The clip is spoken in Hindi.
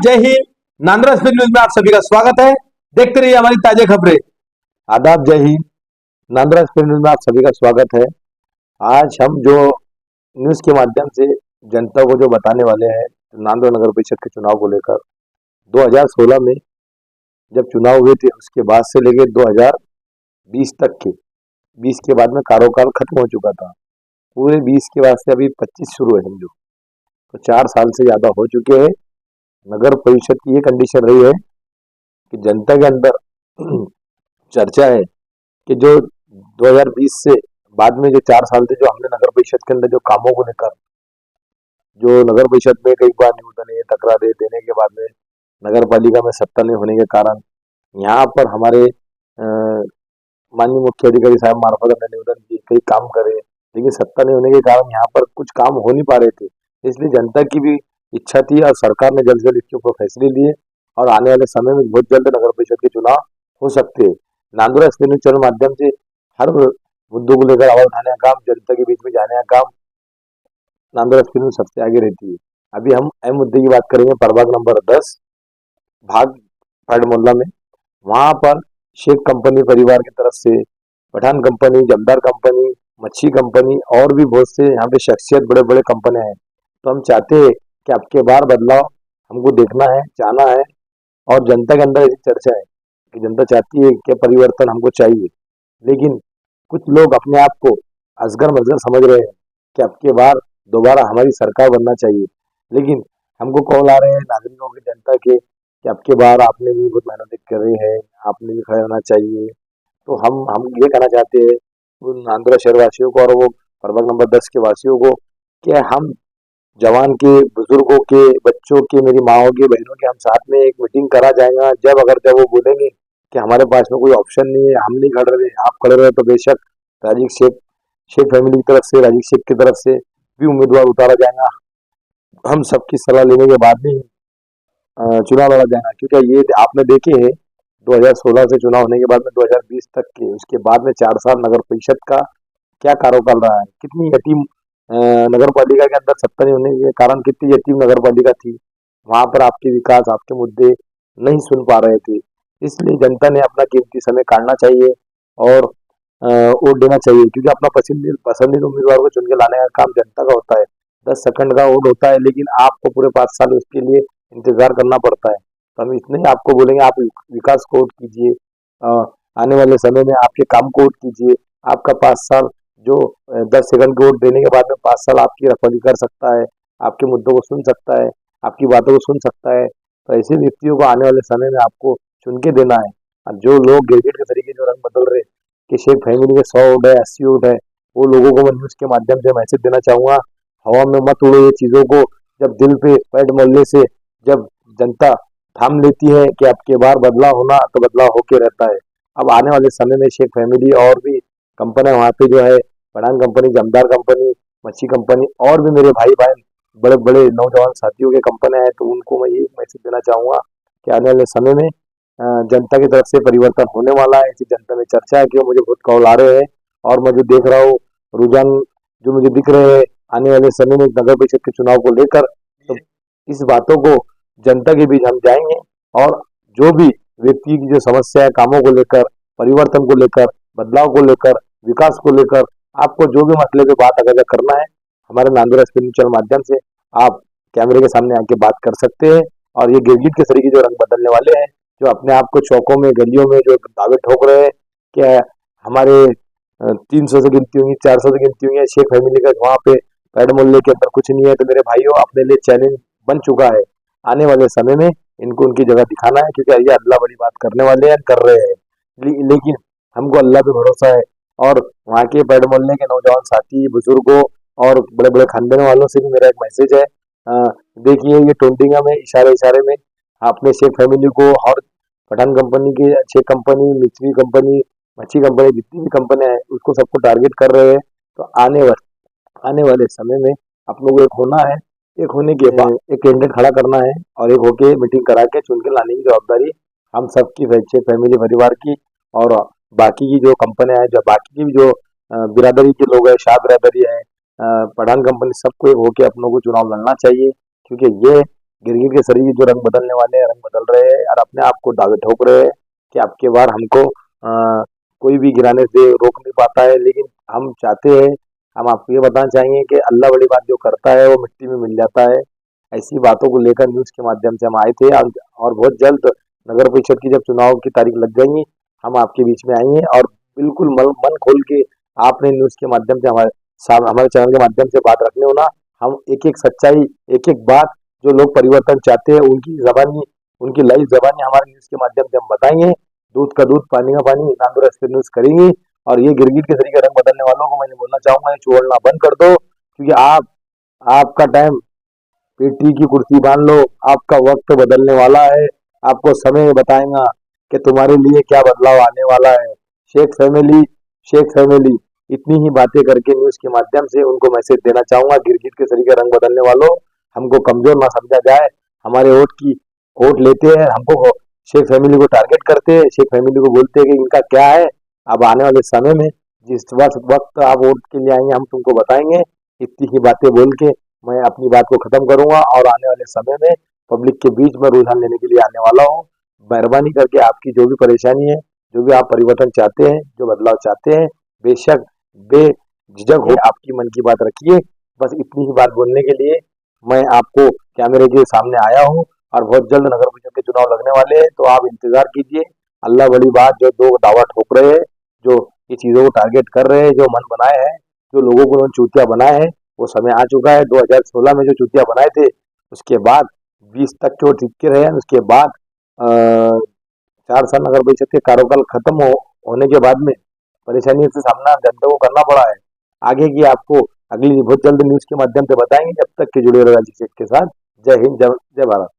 जय हिंद। नांद्रा स्पीड न्यूज में आप सभी का स्वागत है। देखते रहिए हमारी ताजा खबरें। आदाब, जय हिंद। नांद्रा स्पीड न्यूज में आप सभी का स्वागत है। आज हम जो न्यूज के माध्यम से जनता को जो बताने वाले हैं, नांद्रा नगर परिषद के चुनाव को लेकर 2016 में जब चुनाव हुए थे उसके बाद से लेकर 2020 तक के 20 के बाद में कार्यकाल खत्म हो चुका था। पूरे 20 के बाद से अभी 25 शुरू है समझो, तो 4 साल से ज्यादा हो चुके हैं। नगर परिषद की ये कंडीशन रही है कि जनता के अंदर चर्चा है कि जो 2020 से बाद में जो 4 साल थे, जो हमने नगर परिषद के अंदर जो कामों को लेकर, जो नगर परिषद में कई बार निवेदन तकरारें देने के बाद में नगर पालिका में सत्ता नहीं होने के कारण यहाँ पर हमारे माननीय मुख्य अधिकारी साहब मार्फत हमने निवेदन किए, कई काम करे, लेकिन सत्ता नहीं होने के कारण यहाँ पर कुछ काम हो नहीं पा रहे थे। इसलिए जनता की भी इच्छा थी और सरकार ने जल्द से जल्द इसके ऊपर फैसले लिए और आने वाले समय में बहुत जल्द नगर परिषद के चुनाव हो सकते हैं। नांदुरा स्क्रीनिंग चैनल माध्यम से हर मुद्दों को लेकर आवाज उठाने का काम, जनता के बीच में जाने का काम नांदुरा स्क्रीनिंग सबसे आगे रहती है। अभी हम अहम मुद्दे की बात करेंगे। प्रभाग नंबर 10 भाग पैड मोहल्ला में, वहां पर शेख कंपनी परिवार की तरफ से पठान कंपनी, जमदार कंपनी, मच्छी कंपनी और भी बहुत से यहाँ पे शख्सियत बड़े बड़े कंपनियां हैं। तो हम चाहते हैं कि अब के बार बदलाव हमको देखना है, जाना है, और जनता के अंदर ऐसी चर्चा है कि जनता चाहती है कि परिवर्तन हमको चाहिए, लेकिन कुछ लोग अपने आप को असगर मजगर समझ रहे हैं कि अब के बार दोबारा हमारी सरकार बनना चाहिए। लेकिन हमको कॉल आ रहे हैं नागरिकों की, जनता के, कि अब के बार आपने भी बहुत मेहनत कर रहे हैं, आपने भी खड़े होना चाहिए। तो हम ये कहना चाहते हैं उन नांदुरा शहर वासियों को और वो प्रभाग नंबर 10 के वासियों को कि हम जवान के, बुजुर्गों के, बच्चों के, मेरी माओ के, बहनों के, हम साथ में एक मीटिंग करा जाएगा। जब वो बोलेंगे कि हमारे पास में कोई ऑप्शन नहीं है, हम नहीं खड़ रहे, आप खड़े रहे, तो बेशक राजीव शेख फैमिली की तरफ से, राजीव शेख की तरफ से भी उम्मीदवार उतारा जाएगा। हम सबकी सलाह लेने के बाद में चुनाव लड़ा जाएगा, क्योंकि ये आपने देखे है 2016 से चुनाव होने के बाद में 2020 तक के, उसके बाद में 4 साल नगर परिषद का क्या कार्यकाल रहा है। कितनी यतीम नगर पालिका के अंदर सत्ता नहीं होने के कारण कितनी यतीम नगर पालिका थी, वहां पर आपके विकास, आपके मुद्दे नहीं सुन पा रहे थे। इसलिए जनता ने अपना कीमती समय काटना चाहिए और वोट देना चाहिए, क्योंकि अपना पसंदीदा उम्मीदवार को चुन के लाने का काम जनता का होता है। 10 सेकंड का वोट होता है, लेकिन आपको पूरे 5 साल उसके लिए इंतजार करना पड़ता है। तो हम इतने ही आपको बोलेंगे, आप विकास को वोट कीजिए, आने वाले समय में आपके काम को वोट कीजिए। आपका 5 साल जो 10 सेकंड के वोट देने के बाद में 5 साल आपकी रखवाली कर सकता है, आपके मुद्दों को सुन सकता है, आपकी बातों को सुन सकता है। तो ऐसे व्यक्तियों को आने वाले समय में आपको चुन के देना है। और जो लोग गिरगिट के तरीके जो रंग बदल रहे कि शेख फैमिली के 100 वोट है, 80 वोट है, वो लोगों को मैं न्यूज के माध्यम से मैसेज देना चाहूंगा, हवा में मत उड़ो ये चीजों को। जब दिल पे पैड मोहल्ले से जब जनता थाम लेती है कि अब के बार बदलाव होना, तो बदलाव होके रहता है। अब आने वाले समय में शेख फैमिली और भी कंपनियां वहाँ पे जो है, पठान कंपनी, जमदार कंपनी, मच्छी कंपनी और भी मेरे भाई बहन बड़े बड़े नौजवान साथियों के कंपनियां हैं, तो उनको मैं ये मैसेज देना चाहूंगा कि आने वाले समय में जनता की तरफ से परिवर्तन होने वाला है। ऐसी जनता में चर्चा है कि मुझे बहुत कॉल आ रहे हैं और मैं जो देख रहा हूँ रुझान जो मुझे दिख रहे हैं आने वाले समय में नगर परिषद के चुनाव को लेकर, तो इस बातों को जनता के बीच हम जाएंगे और जो भी व्यक्ति की जो समस्या है, कामों को लेकर, परिवर्तन को लेकर, बदलाव को लेकर, विकास को लेकर, आपको जो भी मसले पे बात अगर करना है, हमारे नांदुरा स्पिरिचुअल माध्यम से आप कैमरे के सामने आके बात कर सकते हैं। और ये गिरगिट के तरीके जो रंग बदलने वाले हैं, जो अपने आप को चौकों में, गलियों में जो दावे ठोक रहे हैं कि हमारे 300 से गिनती होंगी, 400 से गिनती होंगी, शेख फैमिली का वहाँ पे पैड मोहल्ले के अंदर कुछ नहीं है, तो मेरे भाइयों अपने लिए चैलेंज बन चुका है। आने वाले समय में इनको उनकी जगह दिखाना है, क्योंकि ये अल्लाह बड़ी बात करने वाले हैं, कर रहे हैं। लेकिन हमको अल्लाह पे भरोसा है और वहाँ के पैड मोहल्ले के नौजवान साथी, बुजुर्गों और बड़े बड़े खानदान वालों से भी मेरा एक मैसेज है। देखिए ये टोंटिंगा में इशारे इशारे में आपने शेख फैमिली को और पठान कंपनी की, शेख कंपनी, मिस्त्री कंपनी, मच्छी कंपनी, जितनी भी कंपनियां हैं उसको सबको टारगेट कर रहे हैं। तो आने वाले समय में आप लोग एक होना है, एक होने के बाद एक कैंडिडेट खड़ा करना है और एक होके मीटिंग करा के चुन के लाने की जवाबदारी हम सबकी, शेख फैमिली परिवार की और बाकी की जो कंपनियां हैं, जो बाकी की जो बिरादरी के लोग हैं, शाह बिरादरी है, पठान कंपनी, सबको एक होके अपनों को चुनाव लड़ना चाहिए, क्योंकि ये गिरगिट के शरीर जो रंग बदलने वाले हैं, रंग बदल रहे हैं और अपने आप को दावे ठोक रहे हैं कि अब की बार हमको कोई भी गिराने से रोक नहीं पाता है। लेकिन हम चाहते हैं, हम आपको ये बताना चाहेंगे कि अल्लाह बड़ी बात जो करता है वो मिट्टी में मिल जाता है। ऐसी बातों को लेकर न्यूज़ के माध्यम से हम आए थे, और बहुत जल्द नगर परिषद की जब चुनाव की तारीख लग जाएंगी, हम आपके बीच में आएंगे और बिल्कुल मन खोल के आपने न्यूज़ के माध्यम से हमारे चैनल के माध्यम से बात रखनी हो ना। हम एक एक सच्चाई, एक एक बात, जो लोग परिवर्तन चाहते हैं उनकी जबानी, उनकी लाइव जबानी हमारे न्यूज़ के माध्यम से हम बताएंगे। दूध का दूध, पानी का पानी, नांदुरा एक्सप्रेस न्यूज़ करेंगे। और ये गिरगिट के तरीके रंग बदलने वालों को मैंने बोलना चाहूंगा, ये छोड़ना बंद कर दो, क्योंकि आपका टाइम पेटी की कुर्सी बांध लो, आपका वक्त बदलने वाला है। आपको समय बताएगा कि तुम्हारे लिए क्या बदलाव आने वाला है। शेख फैमिली, शेख फैमिली, इतनी ही बातें करके न्यूज़ के माध्यम से उनको मैसेज देना चाहूंगा, गिरगिट के तरीके रंग बदलने वालों, हमको कमजोर ना समझा जाए। हमारे वोट लेते हैं, हमको शेख फैमिली को टारगेट करते हैं, शेख फैमिली को बोलते हैं कि इनका क्या है। अब आने वाले समय में जिस वक्त आप वोट के लिए आएंगे, हम तुमको बताएंगे। इतनी ही बातें बोल के मैं अपनी बात को खत्म करूंगा और आने वाले समय में पब्लिक के बीच में रुझान लेने के लिए आने वाला हूँ। मेहरबानी करके आपकी जो भी परेशानी है, जो भी आप परिवर्तन चाहते हैं, जो बदलाव चाहते हैं, बेशक बेझिझक हो आपकी मन की बात रखिए। बस इतनी ही बात बोलने के लिए मैं आपको कैमरे के सामने आया हूँ। और बहुत जल्द नगर परिषद के चुनाव लगने वाले हैं, तो आप इंतजार कीजिए। अल्लाह बड़ी बात जो दो दावा ठोक रहे हैं, जो ये चीजों को टारगेट कर रहे हैं, जो मन बनाए हैं, जो लोगों को उन्होंने चूतिया बनाए हैं, वो समय आ चुका है। 2016 में जो चूतिया बनाए थे, उसके बाद 20 तक के वो टिके रहे हैं। उसके बाद 4 साल नगर परिषद के कार्यकाल खत्म होने के बाद में परेशानी से सामना जनता को करना पड़ा है। आगे की आपको अगली बहुत जल्द न्यूज के माध्यम से बताएंगे। जब तक के जुड़े रहो राजीव शेख के साथ। जय हिंद, जय भारत।